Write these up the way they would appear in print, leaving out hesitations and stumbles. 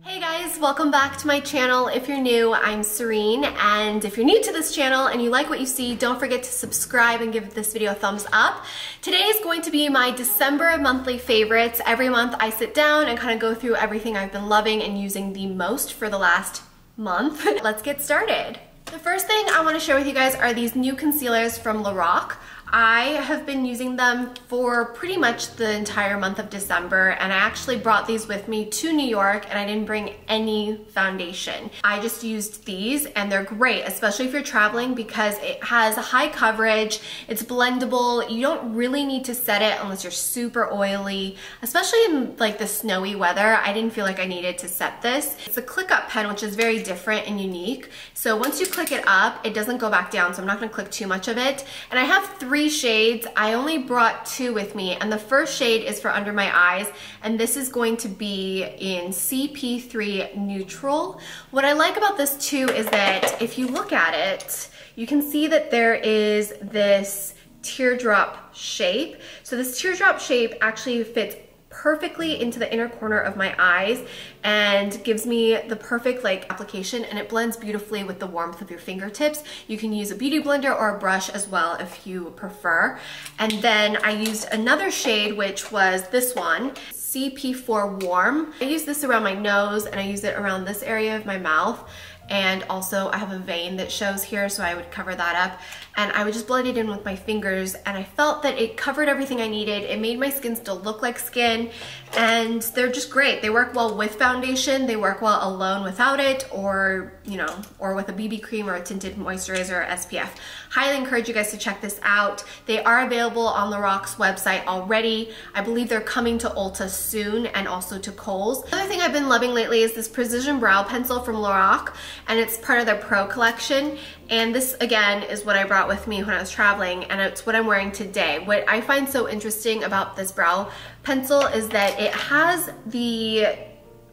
Hey guys, welcome back to my channel. If you're new, I'm Serein, and if you're new to this channel and you like what you see, don't forget to subscribe and give this video a thumbs up. Today is going to be my December monthly favorites. Every month I sit down and kind of go through everything I've been loving and using the most for the last month. Let's get started. The first thing I want to share with you guys are these new concealers from LORAC. I have been using them for pretty much the entire month of December, and I actually brought these with me to New York and I didn't bring any foundation. I just used these and they're great, especially if you're traveling because it has high coverage, it's blendable, you don't really need to set it unless you're super oily, especially in like the snowy weather. I didn't feel like I needed to set this. It's a click up pen, which is very different and unique. So once you click it up, it doesn't go back down, so I'm not gonna click too much of it. And I have three shades. I only brought two with me, and the first shade is for under my eyes, and this is going to be in CP3 Neutral. What I like about this too is that if you look at it, you can see that there is this teardrop shape. So this teardrop shape actually fits perfectly into the inner corner of my eyes and gives me the perfect like application, and it blends beautifully with the warmth of your fingertips. You can use a beauty blender or a brush as well if you prefer. And then I used another shade, which was this one, CP4 Warm. I use this around my nose and I use it around this area of my mouth. And also I have a vein that shows here, so I would cover that up. And I would just blend it in with my fingers, and I felt that it covered everything I needed. It made my skin still look like skin, and they're just great. They work well with foundation, they work well alone without it, or you know, or with a BB cream or a tinted moisturizer or SPF. Highly encourage you guys to check this out. They are available on LORAC's website already. I believe they're coming to Ulta soon, and also to Kohl's. Another thing I've been loving lately is this Precision Brow Pencil from LORAC, and it's part of their Pro collection. And this again is what I brought with me when I was traveling, and it's what I'm wearing today. What I find so interesting about this brow pencil is that it has the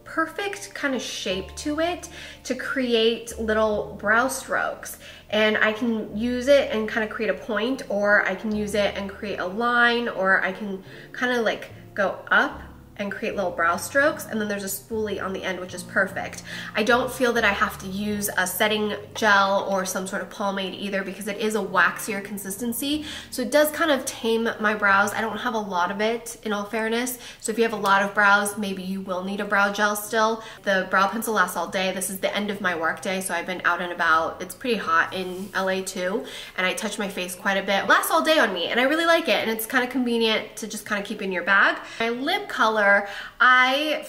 perfect kind of shape to it to create little brow strokes. And I can use it and kind of create a point, or I can use it and create a line, or I can kind of like go up and create little brow strokes, and then there's a spoolie on the end, which is perfect. I don't feel that I have to use a setting gel or some sort of pomade either, because it is a waxier consistency, so it does kind of tame my brows. I don't have a lot of it, in all fairness, so if you have a lot of brows, maybe you will need a brow gel still. The brow pencil lasts all day. This is the end of my work day, so I've been out and about. It's pretty hot in LA too, and I touch my face quite a bit. It lasts all day on me, and I really like it, and it's kind of convenient to just kind of keep in your bag. My lip color,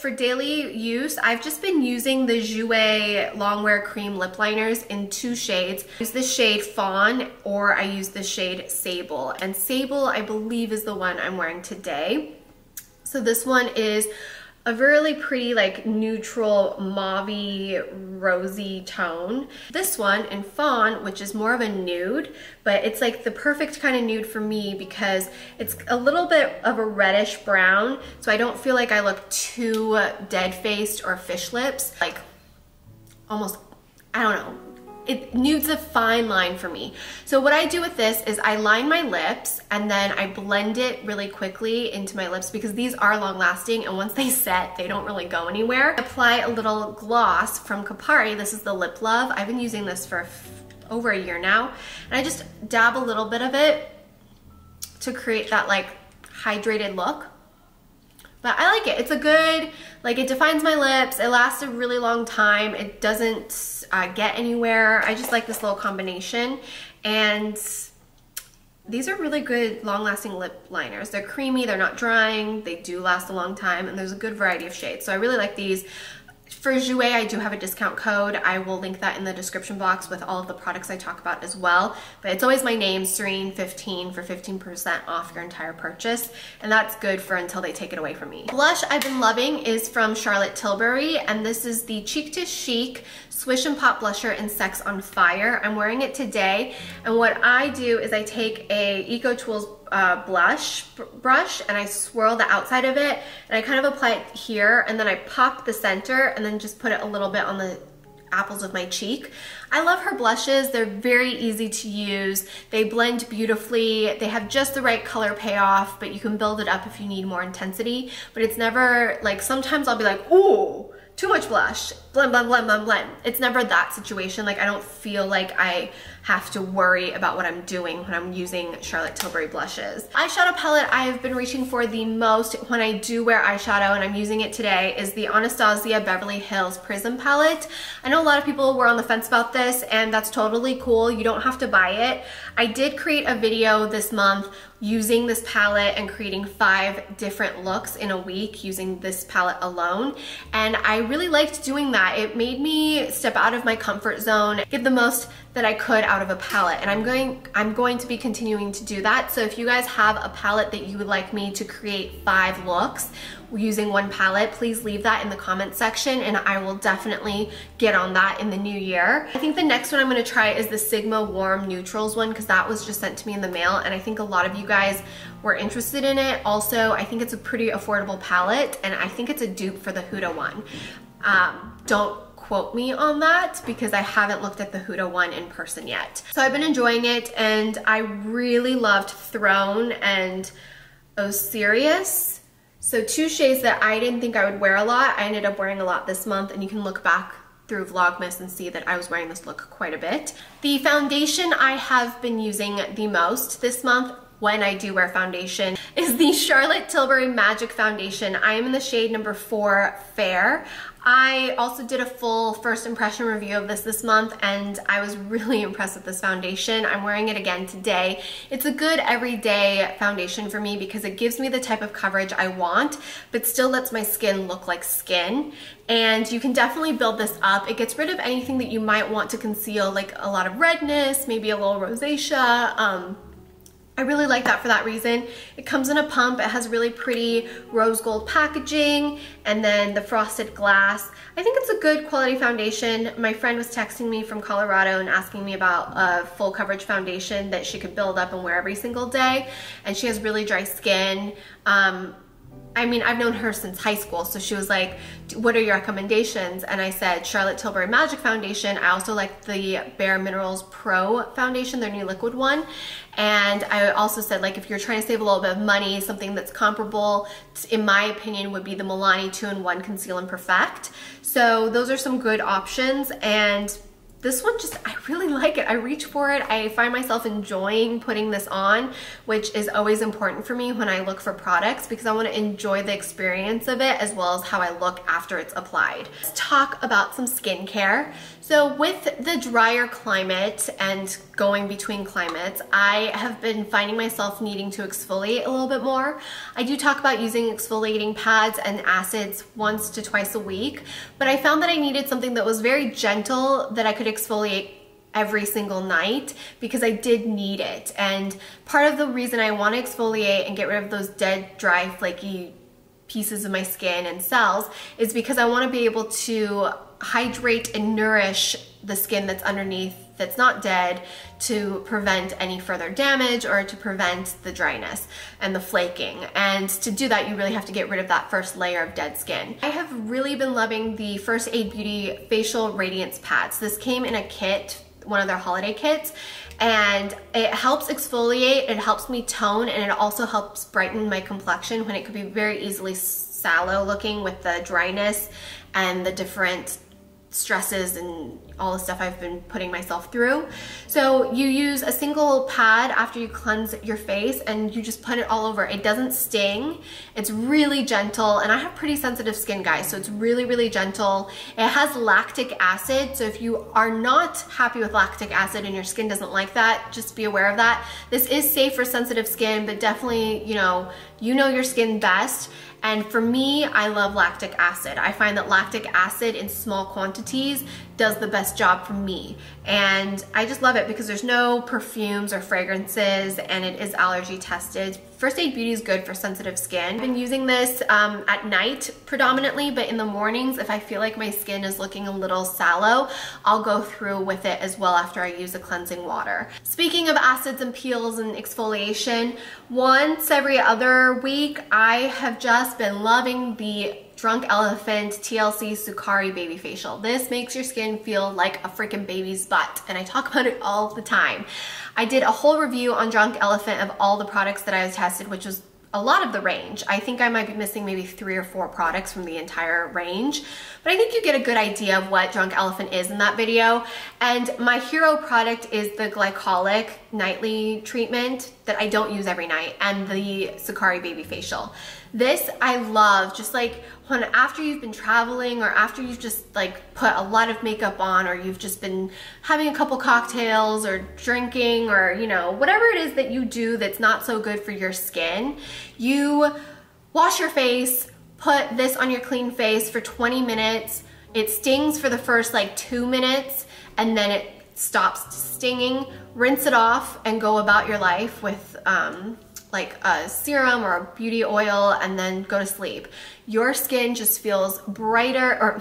for daily use, I've just been using the Jouer Longwear Cream Lip Liners in two shades. I use this shade Fawn, or I use the shade Sable. And Sable, I believe, is the one I'm wearing today. So this one is a really pretty like neutral mauvey rosy tone. This one in Fawn, which is more of a nude, but it's like the perfect kind of nude for me because it's a little bit of a reddish brown, so I don't feel like I look too dead-faced or fish lips, like almost, I don't know. It nudes a fine line for me. So what I do with this is I line my lips and then I blend it really quickly into my lips, because these are long lasting, and once they set, they don't really go anywhere. Apply a little gloss from Kapari. This is the Lip Love. I've been using this for over a year now, and I just dab a little bit of it to create that like hydrated look. But I like it. It's a good, like, it defines my lips. It lasts a really long time. It doesn't get anywhere. I just like this little combination. And these are really good long-lasting lip liners. They're creamy, they're not drying, they do last a long time, and there's a good variety of shades. So I really like these. For Jouer, I do have a discount code. I will link that in the description box with all of the products I talk about as well. But it's always my name, Serein15, for 15% off your entire purchase. And that's good for until they take it away from me. Blush I've been loving is from Charlotte Tilbury, and this is the Cheek to Chic Swish and Pop Blusher in Sex on Fire. I'm wearing it today, and what I do is I take a Eco Tools brush and I swirl the outside of it, and I kind of apply it here, and then I pop the center and then just put it a little bit on the apples of my cheek. I love her blushes. They're very easy to use. They blend beautifully. They have just the right color payoff, but you can build it up if you need more intensity. But it's never like, sometimes I'll be like, ooh, too much blush, blend, blend, blend, blend, blend. It's never that situation. Like I don't feel like I have to worry about what I'm doing when I'm using Charlotte Tilbury blushes. Eyeshadow palette I have been reaching for the most when I do wear eyeshadow, and I'm using it today, is the Anastasia Beverly Hills Prism palette. I know a lot of people were on the fence about this, and that's totally cool. You don't have to buy it. I did create a video this month using this palette and creating 5 different looks in a week using this palette alone, and I really liked doing that. It made me step out of my comfort zone, get the most that I could out of a palette, and I'm going to be continuing to do that. So if you guys have a palette that you would like me to create 5 looks using one palette, please leave that in the comment section and I will definitely get on that in the new year. I think the next one I'm going to try is the Sigma Warm Neutrals one, because that was just sent to me in the mail and I think a lot of you guys were interested in it. Also, I think it's a pretty affordable palette and I think it's a dupe for the Huda one. Don't quote me on that because I haven't looked at the Huda one in person yet. So I've been enjoying it, and I really loved Throne and Osiris. So 2 shades that I didn't think I would wear a lot, I ended up wearing a lot this month, and you can look back through Vlogmas and see that I was wearing this look quite a bit. The foundation I have been using the most this month when I do wear foundation is the Charlotte Tilbury Magic Foundation. I am in the shade number 4 Fair. I also did a full first impression review of this month, and I was really impressed with this foundation. I'm wearing it again today. It's a good everyday foundation for me because it gives me the type of coverage I want, but still lets my skin look like skin. And you can definitely build this up. It gets rid of anything that you might want to conceal, like a lot of redness, maybe a little rosacea. I really like that for that reason. It comes in a pump. It has really pretty rose gold packaging and then the frosted glass. I think it's a good quality foundation. My friend was texting me from Colorado and asking me about a full coverage foundation that she could build up and wear every single day. And she has really dry skin. I mean, I've known her since high school, so she was like, what are your recommendations? And I said, Charlotte Tilbury Magic Foundation. I also like the Bare Minerals Pro Foundation, their new liquid one. And I also said, like, if you're trying to save a little bit of money, something that's comparable, in my opinion, would be the Milani 2-in-1 Conceal and Perfect. So those are some good options, and this one just, I really like it. I reach for it. I find myself enjoying putting this on, which is always important for me when I look for products because I want to enjoy the experience of it as well as how I look after it's applied. Let's talk about some skincare. So with the drier climate and going between climates, I have been finding myself needing to exfoliate a little bit more. I do talk about using exfoliating pads and acids once to twice a week, but I found that I needed something that was very gentle that I could exfoliate every single night because I did need it. And part of the reason I want to exfoliate and get rid of those dead, dry, flaky pieces of my skin and cells is because I want to be able to hydrate and nourish the skin that's underneath that's not dead to prevent any further damage or to prevent the dryness and the flaking. And to do that, you really have to get rid of that first layer of dead skin. I have really been loving the First Aid Beauty Facial Radiance Pads. This came in a kit, one of their holiday kits, and it helps exfoliate, it helps me tone, and it also helps brighten my complexion when it could be very easily sallow looking with the dryness and the different stresses and all the stuff I've been putting myself through. So you use a single pad after you cleanse your face and you just put it all over. It doesn't sting. It's really gentle, and I have pretty sensitive skin, guys, so it's really, really gentle. It has lactic acid, so if you are not happy with lactic acid and your skin doesn't like that, just be aware of that. This is safe for sensitive skin, but definitely, you know your skin best. And for me, I love lactic acid. I find that lactic acid in small quantities does the best job for me. And I just love it because there's no perfumes or fragrances and it is allergy tested. First Aid Beauty is good for sensitive skin. I've been using this at night predominantly, but in the mornings, if I feel like my skin is looking a little sallow, I'll go through with it as well after I use a cleansing water. Speaking of acids and peels and exfoliation, once every other week, I have just been loving the Drunk Elephant TLC Sukari Baby Facial. This makes your skin feel like a freaking baby's butt, and I talk about it all the time. I did a whole review on Drunk Elephant of all the products that I tested, which was a lot of the range. I think I might be missing maybe 3 or 4 products from the entire range, but I think you get a good idea of what Drunk Elephant is in that video. And my hero product is the glycolic nightly treatment that I don't use every night, and the Sakari baby facial. This I love, just like when after you've been traveling, or after you've just like put a lot of makeup on, or you've just been having a couple cocktails or drinking, or you know, whatever it is that you do that's not so good for your skin, you wash your face, put this on your clean face for 20 minutes. It stings for the first like 2 minutes, and then it stops stinging. Rinse it off and go about your life with like a serum or a beauty oil, and then go to sleep. Your skin just feels brighter, or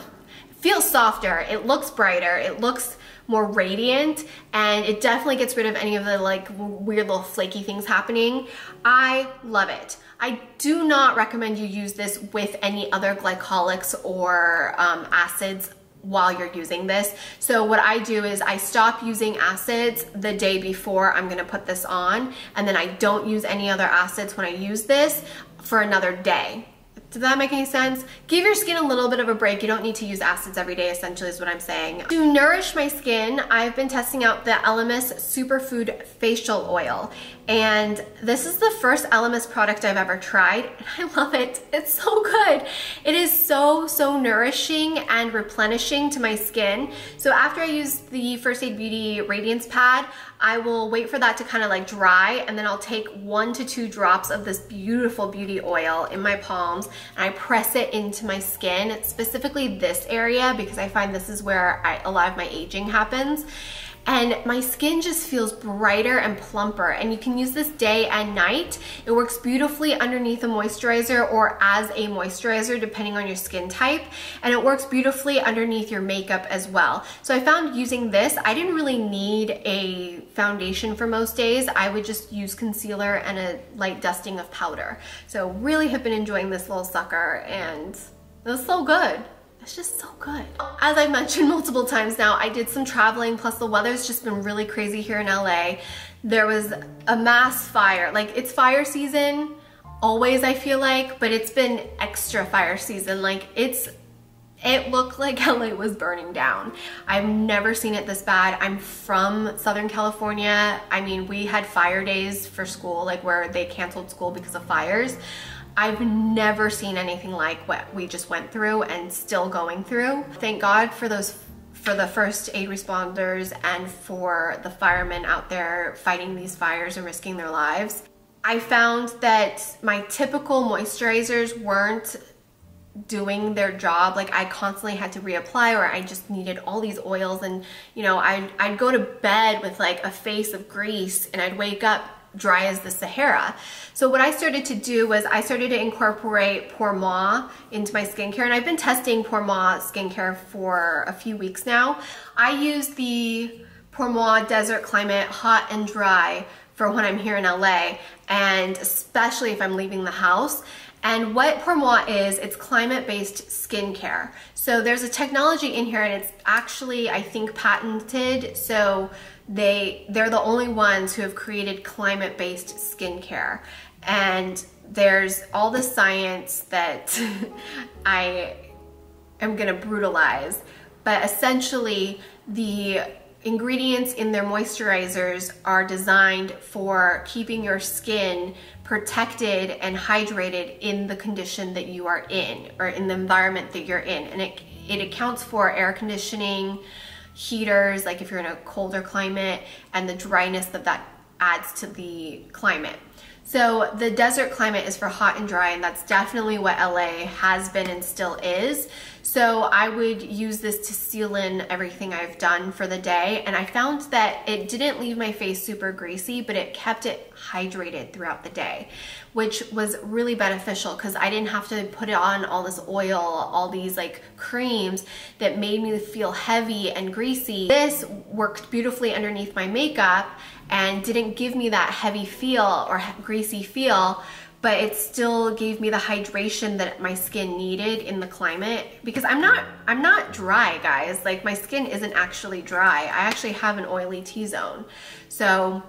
feels softer. It looks brighter. It looks more radiant, and it definitely gets rid of any of the like weird little flaky things happening. I love it. I do not recommend you use this with any other glycolics or acids while you're using this. So what I do is I stop using acids the day before I'm gonna put this on, and then I don't use any other acids when I use this for another day. Does that make any sense? Give your skin a little bit of a break. You don't need to use acids every day, essentially is what I'm saying. To nourish my skin, I've been testing out the Elemis Superfood Facial Oil. And this is the first Elemis product I've ever tried, and I love it. It's so good. It is so nourishing and replenishing to my skin. So after I use the First Aid Beauty Radiance Pad, I will wait for that to kind of like dry, and then I'll take 1 to 2 drops of this beautiful beauty oil in my palms, and I press it into my skin, specifically this area, because I find this is where a lot of my aging happens. And my skin just feels brighter and plumper, and you can use this day and night. It works beautifully underneath a moisturizer or as a moisturizer depending on your skin type, and it works beautifully underneath your makeup as well. So I found using this, I didn't really need a foundation for most days. I would just use concealer and a light dusting of powder. So really have been enjoying this little sucker, and it was so good. It's just so good. As I've mentioned multiple times now, I did some traveling, plus the weather's just been really crazy here in LA. There was a mass fire. Like, it's fire season always, I feel like, but it's been extra fire season. Like, it looked like LA was burning down. I've never seen it this bad. I'm from Southern California. I mean, we had fire days for school, like where they canceled school because of fires. I've never seen anything like what we just went through and still going through. Thank God for the first aid responders and for the firemen out there fighting these fires and risking their lives. I found that my typical moisturizers weren't doing their job. Like, I constantly had to reapply, or I just needed all these oils, and you know, I'd go to bed with like a face of grease, and I'd wake up dry as the Sahara. So what I started to do was I started to incorporate Pour Moi into my skincare, and I've been testing Pour Moi skincare for a few weeks now. I use the Pour Moi Desert Climate Hot and Dry for when I'm here in LA, and especially if I'm leaving the house. And what Pour Moi is, it's climate-based skincare. So there's a technology in here, and it's actually, I think, patented. So they're the only ones who have created climate-based skincare. And there's all the science that I am gonna brutalize. But essentially, the ingredients in their moisturizers are designed for keeping your skin protected and hydrated in the condition that you are in, or in the environment that you're in. And it accounts for air conditioning, heaters, like if you're in a colder climate, and the dryness that adds to the climate. So the desert climate is for hot and dry, and that's definitely what LA has been and still is. So I would use this to seal in everything I've done for the day, and I found that it didn't leave my face super greasy, but it kept it hydrated throughout the day, which was really beneficial because I didn't have to put on all this oil, all these like creams that made me feel heavy and greasy. This worked beautifully underneath my makeup and didn't give me that heavy feel or greasy feel, but it still gave me the hydration that my skin needed in the climate, because I'm not dry, guys. Like, my skin isn't actually dry. I actually have an oily T-zone. So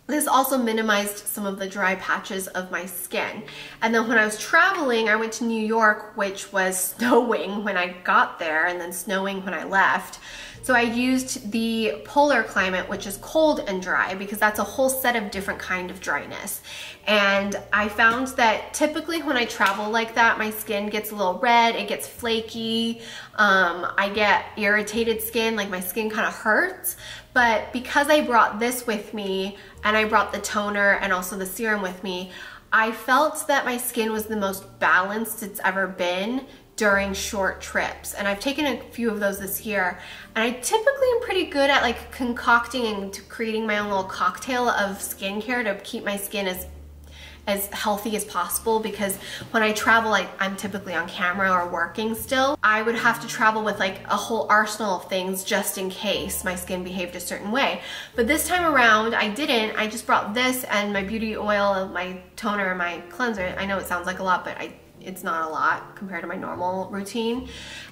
This also minimized some of the dry patches of my skin. And then when I was traveling, I went to New York, which was snowing when I got there and then snowing when I left. So I used the polar climate, which is cold and dry, because that's a whole set of different kind of dryness. And I found that typically when I travel like that, my skin gets a little red, it gets flaky, I get irritated skin, like my skin kind of hurts. But because I brought this with me, and I brought the toner and also the serum with me, I felt that my skin was the most balanced it's ever been during short trips. And I've taken a few of those this year, and I typically am pretty good at like concocting and creating my own little cocktail of skincare to keep my skin as healthy as possible, because when I travel, I'm typically on camera or working still. I would have to travel with like a whole arsenal of things just in case my skin behaved a certain way. But this time around, I didn't. I just brought this and my beauty oil, my toner, and my cleanser. I know it sounds like a lot, but it's not a lot compared to my normal routine.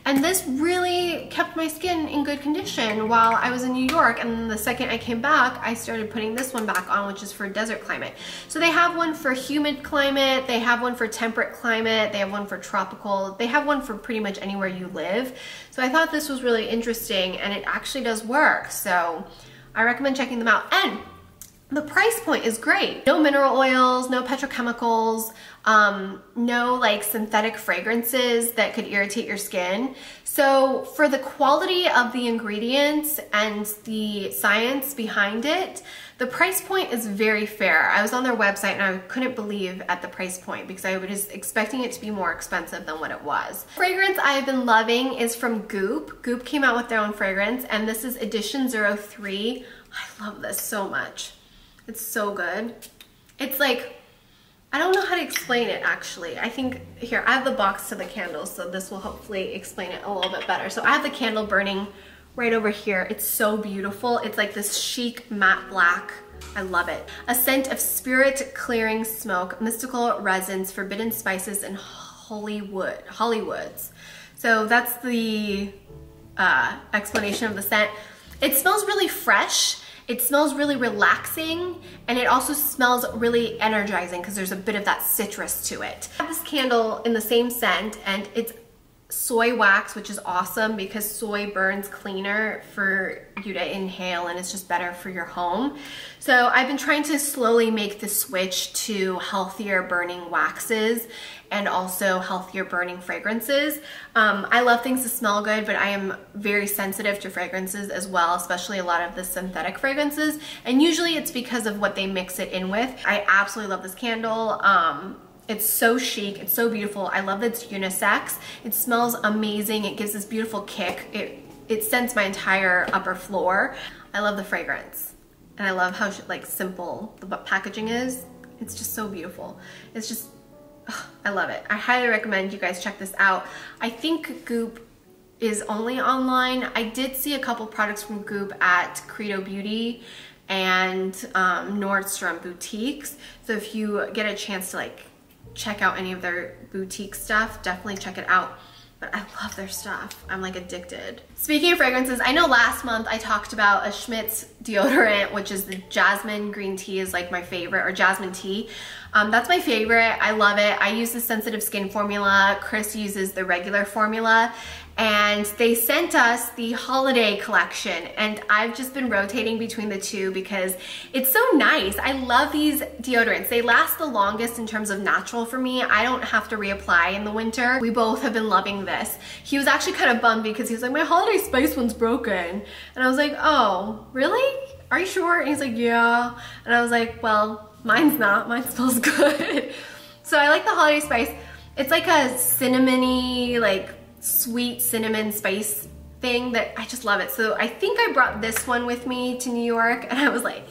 And this really kept my skin in good condition while I was in New York. And then the second I came back, I started putting this one back on, which is for desert climate. So they have one for humid climate, they have one for temperate climate, they have one for tropical, they have one for pretty much anywhere you live. So I thought this was really interesting, and it actually does work. So I recommend checking them out. And the price point is great. No mineral oils, no petrochemicals, no like synthetic fragrances that could irritate your skin. So for the quality of the ingredients and the science behind it, the price point is very fair. I was on their website and I couldn't believe at the price point, because I was expecting it to be more expensive than what it was. Fragrance I've been loving is from Goop. Goop came out with their own fragrance, and this is edition 03. I love this so much. It's so good. It's like, I don't know how to explain it actually. I think, here, I have the box to the candles, so this will hopefully explain it a little bit better. So I have the candle burning right over here. It's so beautiful. It's like this chic matte black. I love it. A scent of spirit clearing smoke, mystical resins, forbidden spices, and Hollywoods. So that's the explanation of the scent. It smells really fresh. It smells really relaxing, and it also smells really energizing because there's a bit of that citrus to it. I have this candle in the same scent, and it's soy wax, which is awesome because soy burns cleaner for you to inhale, and it's just better for your home. So I've been trying to slowly make the switch to healthier burning waxes and also healthier burning fragrances. I love things to smell good, but I am very sensitive to fragrances as well, especially a lot of the synthetic fragrances. And usually it's because of what they mix it in with. I absolutely love this candle. It's so chic, it's so beautiful. I love that it's unisex. It smells amazing. It gives this beautiful kick. It scents my entire upper floor. I love the fragrance. And I love how like simple the packaging is. It's just so beautiful. It's just, I love it. I highly recommend you guys check this out. I think Goop is only online. I did see a couple products from Goop at Credo Beauty and Nordstrom boutiques. So if you get a chance to like check out any of their boutique stuff, definitely check it out. But I love their stuff. I'm like addicted. Speaking of fragrances, I know last month I talked about a Schmidts deodorant, which is the jasmine green tea is like my favorite, or jasmine tea. That's my favorite. I love it. I use the sensitive skin formula. Chris uses the regular formula. And they sent us the holiday collection, and I've just been rotating between the two because it's so nice. I love these deodorants. They last the longest in terms of natural for me. I don't have to reapply in the winter. We both have been loving this. He was actually kind of bummed because he was like, my holiday spice one's broken. And I was like, oh, really? Are you sure? And he's like, yeah. And I was like, well, mine's not. Mine smells good. So I like the holiday spice. It's like a cinnamony, like sweet cinnamon spice thing that I just love it. So I think I brought this one with me to New York, and I was like,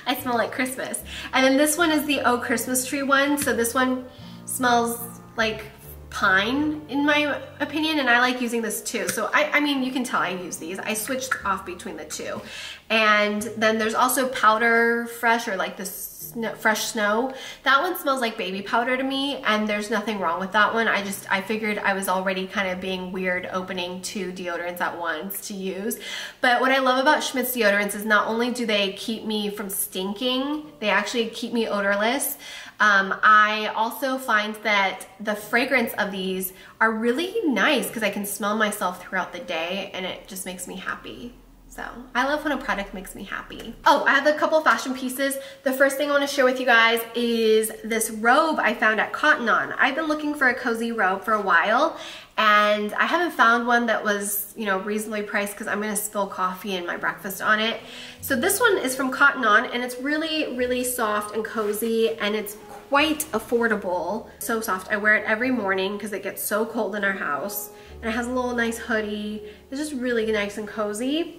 I smell like Christmas. And then this one is the Oh Christmas Tree one. So this one smells like pine in my opinion, and I like using this too. So I mean, you can tell I use these. I switched off between the two. And then there's also Powder Fresh, or like this fresh snow. That one smells like baby powder to me, and there's nothing wrong with that one. I figured I was already kind of being weird opening 2 deodorants at once to use. But what I love about Schmidts deodorants is not only do they keep me from stinking, they actually keep me odorless. I also find that the fragrance of these are really nice because I can smell myself throughout the day, and it just makes me happy. So I love when a product makes me happy. Oh, I have a couple fashion pieces. The first thing I want to share with you guys is this robe I found at Cotton On. I've been looking for a cozy robe for a while, and I haven't found one that was, you know, reasonably priced because I'm gonna spill coffee and my breakfast on it. So this one is from Cotton On, and it's really, really soft and cozy, and it's quite affordable. So soft. I wear it every morning because it gets so cold in our house, and it has a little nice hoodie. It's just really nice and cozy.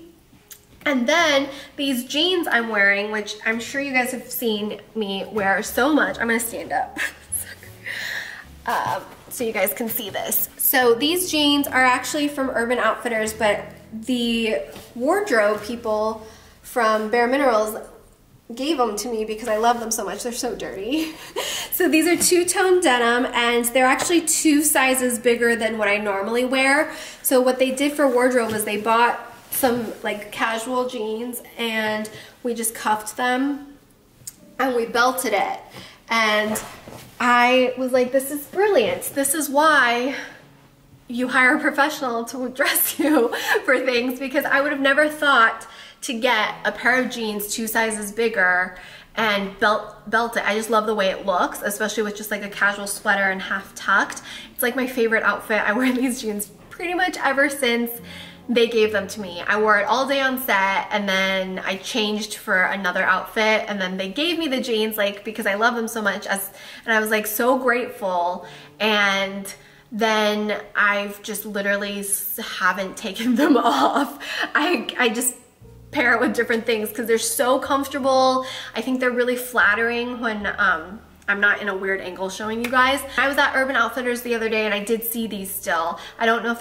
And then these jeans I'm wearing, which I'm sure you guys have seen me wear so much. I'm gonna stand up so you guys can see this. So these jeans are actually from Urban Outfitters, but the wardrobe people from Bare Minerals gave them to me because I love them so much. They're so dirty. So these are 2-tone denim, and they're actually 2 sizes bigger than what I normally wear. So what they did for wardrobe is they bought some like casual jeans, and we just cuffed them and we belted it. And I was like, this is brilliant. This is why you hire a professional to dress you for things, because I would have never thought to get a pair of jeans 2 sizes bigger and belt it. I just love the way it looks, especially with just like a casual sweater and half tucked. It's like my favorite outfit. I wear these jeans pretty much ever since they gave them to me. I wore it all day on set, and then I changed for another outfit, and then they gave me the jeans, like, because I love them so much, and I was like so grateful. And then I've just literally haven't taken them off. I just pair it with different things because they're so comfortable. I think they're really flattering when I'm not in a weird angle showing you guys. I was at Urban Outfitters the other day, and I did see these still. I don't know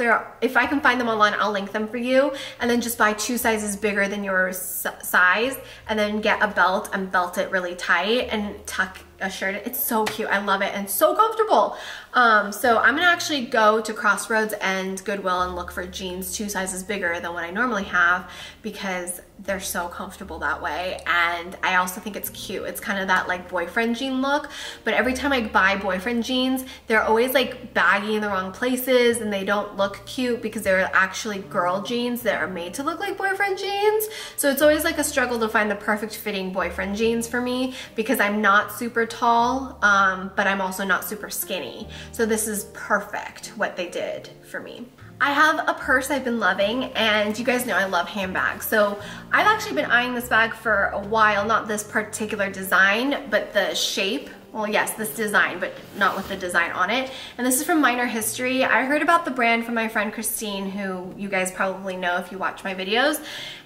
if I can find them online, I'll link them for you. And then just buy 2 sizes bigger than your size, and then get a belt and belt it really tight and tuck a shirt. It's so cute. I love it, and so comfortable. So I'm gonna actually go to Crossroads and Goodwill and look for jeans 2 sizes bigger than what I normally have, because they're so comfortable that way. And I also think it's cute. It's kind of that like boyfriend jean look, but every time I buy boyfriend jeans, they're always like baggy in the wrong places, and they don't look cute because they're actually girl jeans that are made to look like boyfriend jeans. So it's always like a struggle to find the perfect fitting boyfriend jeans for me, because I'm not super tall, but I'm also not super skinny. So this is perfect what they did for me. I have a purse I've been loving, and you guys know I love handbags. So I've actually been eyeing this bag for a while, not this particular design, but the shape. Well, yes, this design, but not with the design on it. And this is from Minor History. I heard about the brand from my friend Christine, who you guys probably know if you watch my videos.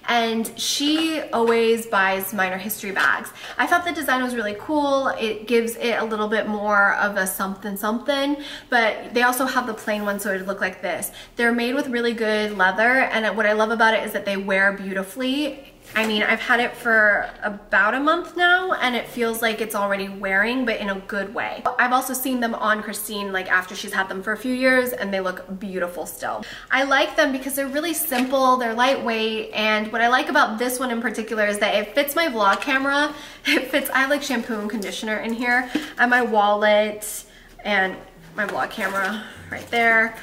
And she always buys Minor History bags. I thought the design was really cool. It gives it a little bit more of a something something, but they also have the plain one, so it would look like this. They're made with really good leather, and what I love about it is that they wear beautifully. I mean, I've had it for about a month now, and it feels like it's already wearing, but in a good way. I've also seen them on Christine, like after she's had them for a few years, and they look beautiful still. I like them because they're really simple, they're lightweight, and what I like about this one in particular is that it fits my vlog camera. It fits, I have like shampoo and conditioner in here, and my wallet, and my vlog camera right there.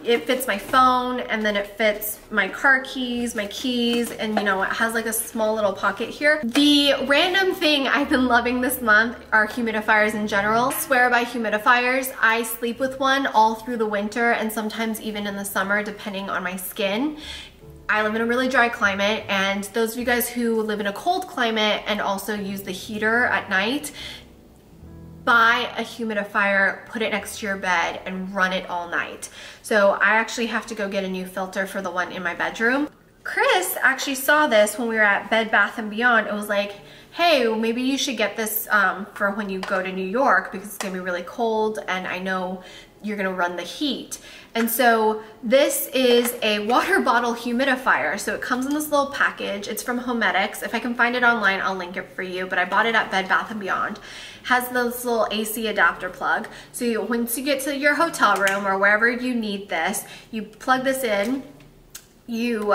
It fits my phone, and then it fits my car keys, my keys, and you know, it has like a small little pocket here. The random thing I've been loving this month are humidifiers in general. I swear by humidifiers. I sleep with one all through the winter, and sometimes even in the summer, depending on my skin. I live in a really dry climate, and those of you guys who live in a cold climate and also use the heater at night, buy a humidifier, put it next to your bed, and run it all night. So I actually have to go get a new filter for the one in my bedroom. Chris actually saw this when we were at Bed Bath & Beyond. It was like, hey, maybe you should get this for when you go to New York, because it's gonna be really cold, and I know you're gonna run the heat. And so this is a water bottle humidifier. So it comes in this little package. It's from Homedics. If I can find it online, I'll link it for you, but I bought it at Bed Bath & Beyond. Has this little AC adapter plug. So once you get to your hotel room or wherever you need this, you plug this in, you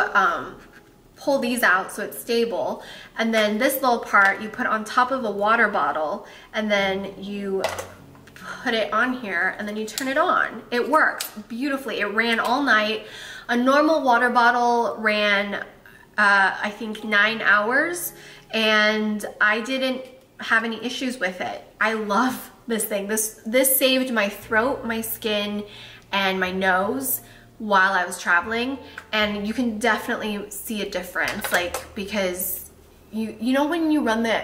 pull these out so it's stable, and then this little part you put on top of a water bottle, and then you put it on here, and then you turn it on. It works beautifully. It ran all night. A normal water bottle ran I think 9 hours, and I didn't have any issues with it. I love this thing. This saved my throat, my skin, and my nose while I was traveling, and you can definitely see a difference, like, because you know when you run the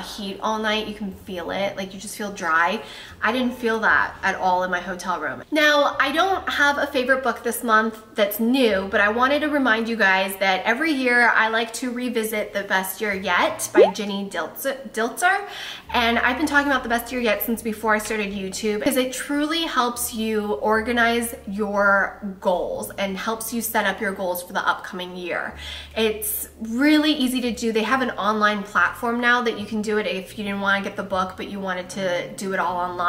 heat all night, you can feel it, like you just feel dry. I didn't feel that at all in my hotel room. Now, I don't have a favorite book this month that's new, but I wanted to remind you guys that every year I like to revisit The Best Year Yet by Jenny Diltzer. And I've been talking about The Best Year Yet since before I started YouTube, because it truly helps you organize your goals and helps you set up your goals for the upcoming year. It's really easy to do. They have an online platform now that you can do it if you didn't want to get the book, but you wanted to do it all online.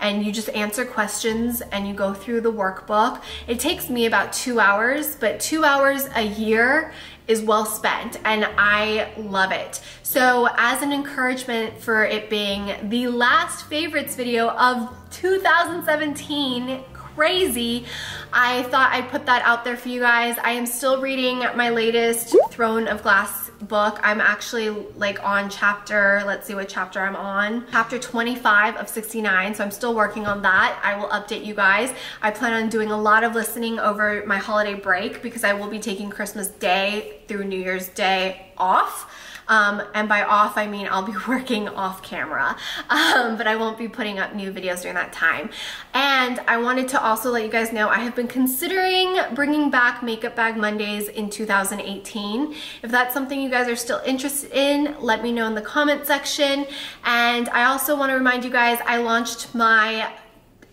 And you just answer questions and you go through the workbook. It takes me about 2 hours, but 2 hours a year is well spent, and I love it. So as an encouragement for it being the last favorites video of 2017, crazy, I thought I'd put that out there for you guys. I am still reading my latest Throne of Glass book. I'm actually like on chapter, let's see what chapter I'm on. Chapter 25 of 69, so I'm still working on that. I will update you guys. I plan on doing a lot of listening over my holiday break because I will be taking Christmas Day through New Year's Day off. And by off, I mean I'll be working off camera, but I won't be putting up new videos during that time. And I wanted to also let you guys know I have been considering bringing back Makeup Bag Mondays in 2018. If that's something you guys are still interested in, let me know in the comment section. And I also want to remind you guys, I launched my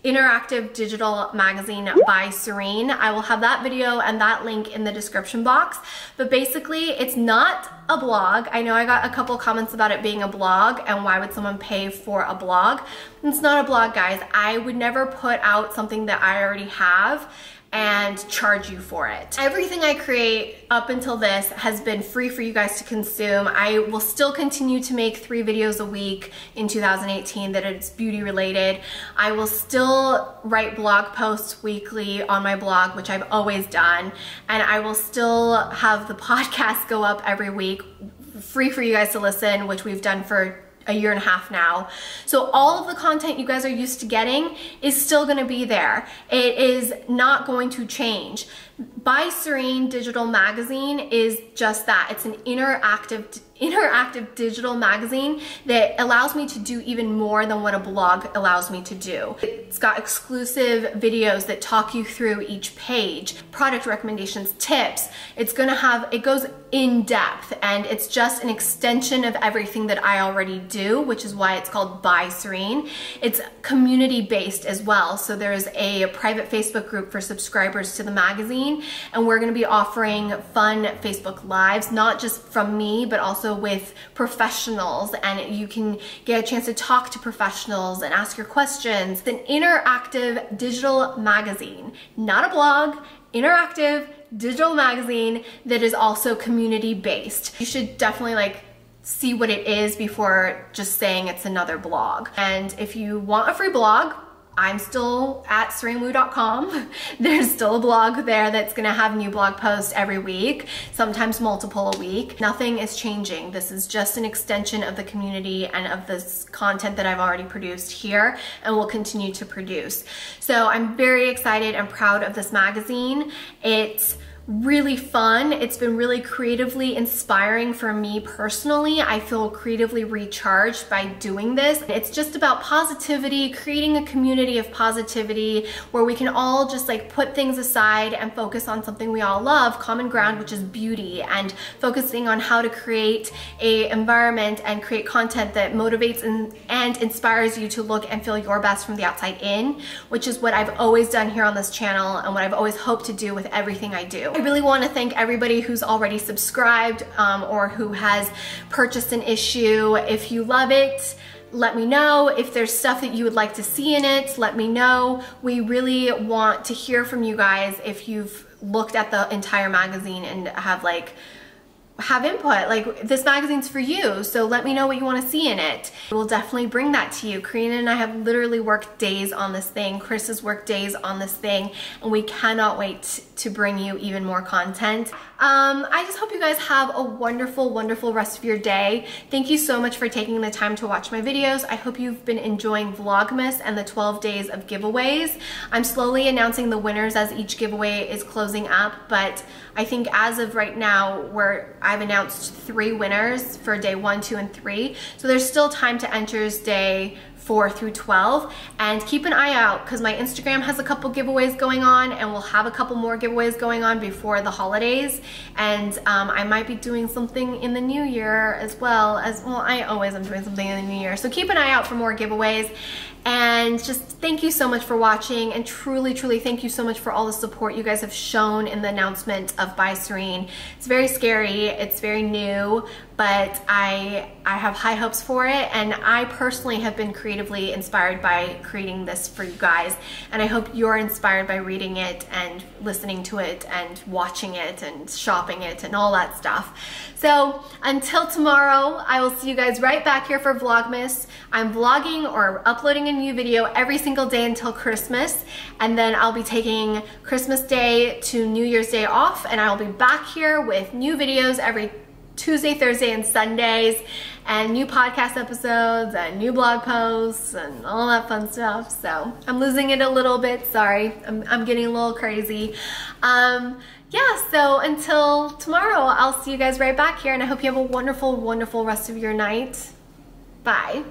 interactive digital magazine by Serein. I will have that video and that link in the description box. But basically, it's not a blog. I know I got a couple comments about it being a blog and why would someone pay for a blog. It's not a blog, guys. I would never put out something that I already have and charge you for it. Everything I create up until this has been free for you guys to consume. I will still continue to make 3 videos a week in 2018 that it's beauty related. I will still write blog posts weekly on my blog, which I've always done. And I will still have the podcast go up every week, free for you guys to listen, which we've done for a year and a half now. So all of the content you guys are used to getting is still gonna be there. It is not going to change. By Serein Digital Magazine is just that. It's an interactive digital magazine that allows me to do even more than what a blog allows me to do. It's got exclusive videos that talk you through each page, product recommendations, tips. It goes in depth, and it's just an extension of everything that I already do, which is why it's called By Serein. It's community based as well. So there's a private Facebook group for subscribers to the magazine, and we're gonna be offering fun Facebook Lives, not just from me, but also with professionals, and you can get a chance to talk to professionals and ask your questions. It's an interactive digital magazine, not a blog, interactive digital magazine that is also community based. You should definitely see what it is before just saying it's another blog. And if you want a free blog, I'm still at SereinWoo.com. There's still a blog there that's gonna have new blog posts every week, sometimes multiple a week. Nothing is changing. This is just an extension of the community and of this content that I've already produced here and will continue to produce. So I'm very excited and proud of this magazine. It really fun. It's been really creatively inspiring for me personally. I feel creatively recharged by doing this. It's just about positivity, creating a community of positivity where we can all just like put things aside and focus on something we all love, common ground, which is beauty, and focusing on how to create a environment and create content that motivates and inspires you to look and feel your best from the outside in, which is what I've always done here on this channel and what I've always hoped to do with everything I do. I really want to thank everybody who's already subscribed or who has purchased an issue. If you love it, let me know. If there's stuff that you would like to see in it, let me know. We really want to hear from you guys if you've looked at the entire magazine and have input. Like, this magazine's for you, so let me know what you want to see in it. We'll definitely bring that to you. Karina and I have literally worked days on this thing. Chris has worked days on this thing, and we cannot wait to bring you even more content. I just hope you guys have a wonderful, wonderful rest of your day. Thank you so much for taking the time to watch my videos. I hope you've been enjoying Vlogmas and the 12 days of giveaways. I'm slowly announcing the winners as each giveaway is closing up, but I think as of right now, I've announced 3 winners for day 1, 2, and 3. So there's still time to enter day 4 through 12, and keep an eye out because my Instagram has a couple giveaways going on, and we'll have a couple more giveaways going on before the holidays, and I might be doing something in the new year as well. I always am doing something in the new year, so keep an eye out for more giveaways. And just thank you so much for watching, and truly, truly thank you so much for all the support you guys have shown in the announcement of By Serein. It's very scary, it's very new, but I have high hopes for it, and I personally have been creatively inspired by creating this for you guys, and I hope you're inspired by reading it and listening to it and watching it and shopping it and all that stuff. So until tomorrow, I will see you guys right back here for Vlogmas. I'm vlogging or uploading a new video every single day until Christmas, and then I'll be taking Christmas Day to New Year's Day off, and I'll be back here with new videos every Tuesday, Thursday, and Sundays, and new podcast episodes and new blog posts and all that fun stuff. So I'm losing it a little bit, sorry. I'm getting a little crazy. Yeah, so until tomorrow, I'll see you guys right back here, and I hope you have a wonderful, wonderful rest of your night. Bye.